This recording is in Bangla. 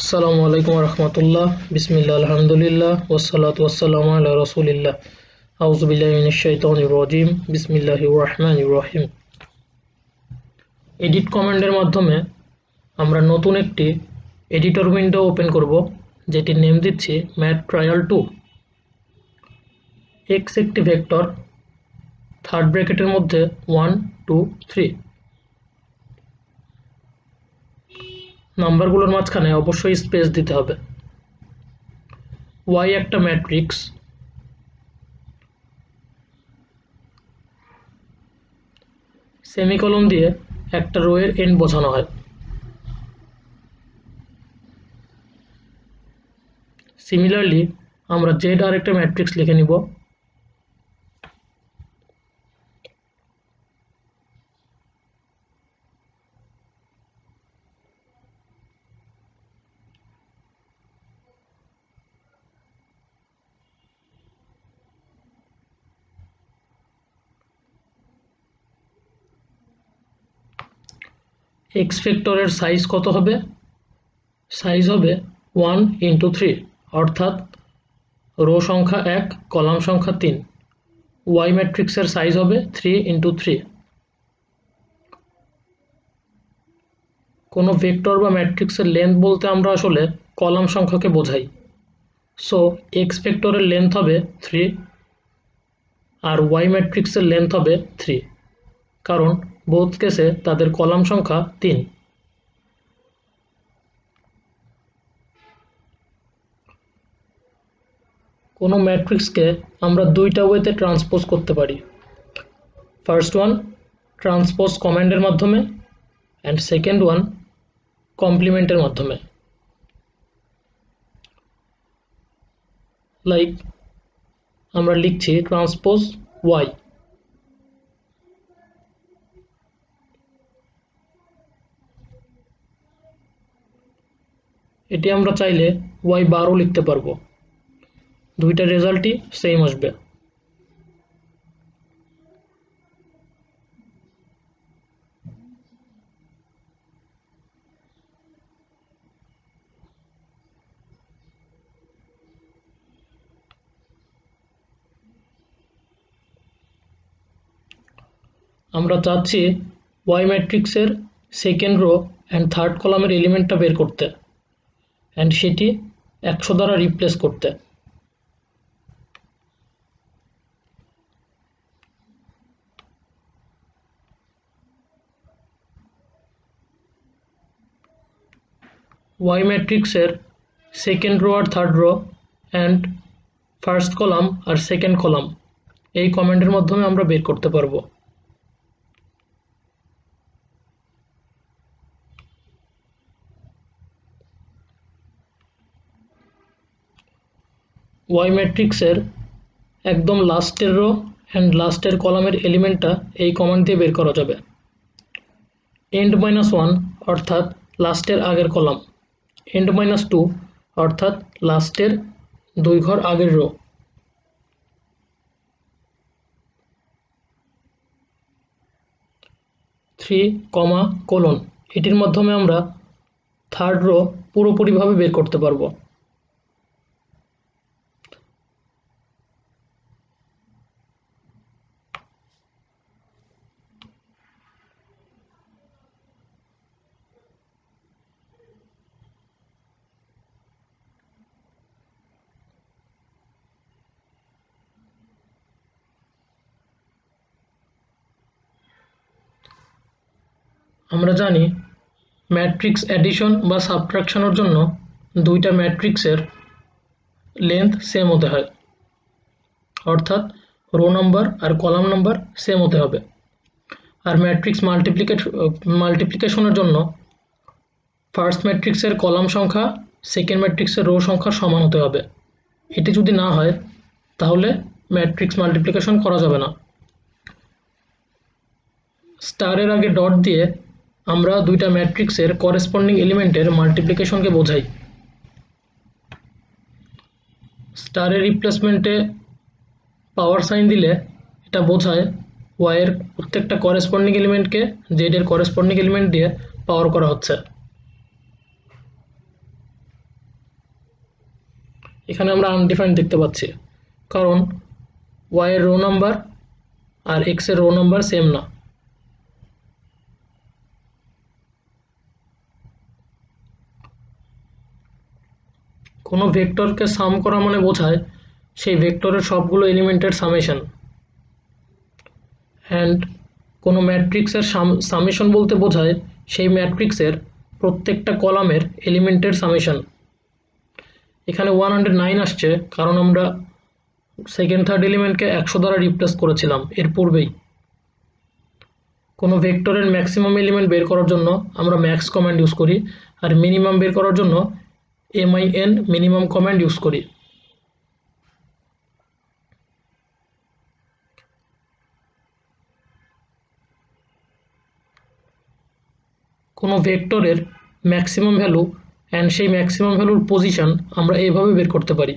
আসসালামু আলাইকুম রহমতুল্লাহ বিসমিল্লাহ আলহামদুলিল্লাহ ওয়াসসালাতু ওয়াসসালামু আলা রাসূলিল্লাহ আউযু বিল্লাহি মিনাশ শাইতানির রাজিম বিসমিল্লাহির রহমানির রহিম। এডিট কমান্ডের মাধ্যমে আমরা নতুন একটি এডিটর উইন্ডো ওপেন করব, যেটির নেম দিচ্ছি ম্যাথ ট্রায়াল 2। এক্স একটি ভেক্টর, থার্ড ব্র্যাকেটের মধ্যে 1 2 3। নাম্বারগুলোর মাঝখানে অবশ্যই স্পেস দিতে হবে। y একটা ম্যাট্রিক্স, সেমিকোলন দিয়ে একটা রো এর এন্ড বোঝানো হয়। সিমিলারলি আমরা z আর একটা ম্যাট্রিক্স লিখে নিব। এক্স ভেক্টরের সাইজ কত হবে? সাইজ হবে 1 × 3, অর্থাৎ রো সংখ্যা 1 কলাম সংখ্যা 3। y ম্যাট্রিক্সের সাইজ হবে 3 × 3। কোনো ভেক্টর বা ম্যাট্রিক্সের লেন্থ বলতে আমরা আসলে কলাম সংখ্যাকে বোঝাই। সো এক্স ভেক্টরের লেন্থ হবে 3 আর y ম্যাট্রিক্সের লেন্থ হবে 3, কারণ বোথ কেসে তাদের কলাম সংখ্যা 3। কোনো ম্যাট্রিক্সকে আমরা দুইটা ওয়েতে ট্রান্সপোজ করতে পারি। ফার্স্ট ওয়ান ট্রান্সপোজ কমান্ডের মাধ্যমে, অ্যান্ড সেকেন্ড ওয়ান কমপ্লিমেন্টের মাধ্যমে। লাইক আমরা লিখছি ট্রান্সপোজ y। এটি আমরা চাইলে y12 লিখতে পারবো, দুইটা রেজাল্টই সেম আসবে। আমরা চাচ্ছি y ম্যাট্রিক্সের সেকেন্ড রো অ্যান্ড থার্ড কলামের এলিমেন্টটা বের করতে, অ্যান্ড সেটি 100 দ্বারা রিপ্লেস করতে। y ম্যাট্রিক্সের সেকেন্ড রো আর third row and first column আর সেকেন্ড কলাম এই কমান্ডের মাধ্যমে আমরা বের করতে পারবো। y ম্যাট্রিক্সের একদম লাস্টের রো অ্যান্ড লাস্টের কলামের এলিমেন্টটা এই কমান্ড দিয়ে বের করা যাবে। end -1 অর্থাৎ লাস্টের আগের কলাম, end -2 অর্থাৎ লাস্টের 2 ঘর আগের রো। (3, এটির মাধ্যমে আমরা থার্ড রো পুরোপুরিভাবে বের করতে পারবো। আমরা জানি ম্যাট্রিক্স অ্যাডিশন বা সাবট্রাকশনের জন্য দুইটা ম্যাট্রিক্সের লেন্থ সেম হতে হয়, অর্থাৎ রো নাম্বার আর কলাম নাম্বার সেম হতে হবে। আর ম্যাট্রিক্স মাল্টিপ্লিকেশনের জন্য ফার্স্ট ম্যাট্রিক্সের কলাম সংখ্যা সেকেন্ড ম্যাট্রিক্সের রো সংখ্যা সমান হতে হবে। এটি যদি না হয় তাহলে ম্যাট্রিক্স মাল্টিপ্লিকেশন করা যাবে না। স্টারের আগে ডট দিয়ে আমরা দুইটা ম্যাট্রিক্সের করেসপন্ডিং এলিমেন্টের মাল্টিপ্লিকেশনকে বোঝাই। স্টারের রিপ্লেসমেন্টে পাওয়ার সাইন দিলে এটা বোঝায় y এর প্রত্যেকটা করেসপন্ডিং এলিমেন্টকে z এর করেসপন্ডিং এলিমেন্ট দিয়ে পাওয়ার করা হচ্ছে। এখানে আমরা আনডিফাইন্ড দেখতে পাচ্ছি, কারণ ওয়াই এর রো নাম্বার আর এক্স এর রো নাম্বার সেম না। কোনো ভেক্টরকে সাম করা মানে বোঝায় সেই ভেক্টরের সবগুলো এলিমেন্টের সামেশন, অ্যান্ড কোনো ম্যাট্রিক্সের সামেশন বলতে বোঝায় সেই ম্যাট্রিক্সের প্রত্যেকটা কলামের এলিমেন্টের সামেশন। এখানে 109 আসছে কারণ আমরা সেকেন্ড থার্ড এলিমেন্টকে 100 দ্বারা রিপ্লেস করেছিলাম এর পূর্বেই। কোনো ভেক্টরের ম্যাক্সিমাম এলিমেন্ট বের করার জন্য আমরা ম্যাক্স কমান্ড ইউজ করি, আর মিনিমাম বের করার জন্য min মিনিমাম কমান্ড ইউজ করি। কোনো ভেক্টরের ম্যাক্সিমাম ভ্যালু অ্যান্ড সেই ম্যাক্সিমাম ভ্যালুর পজিশন আমরা এইভাবে বের করতে পারি।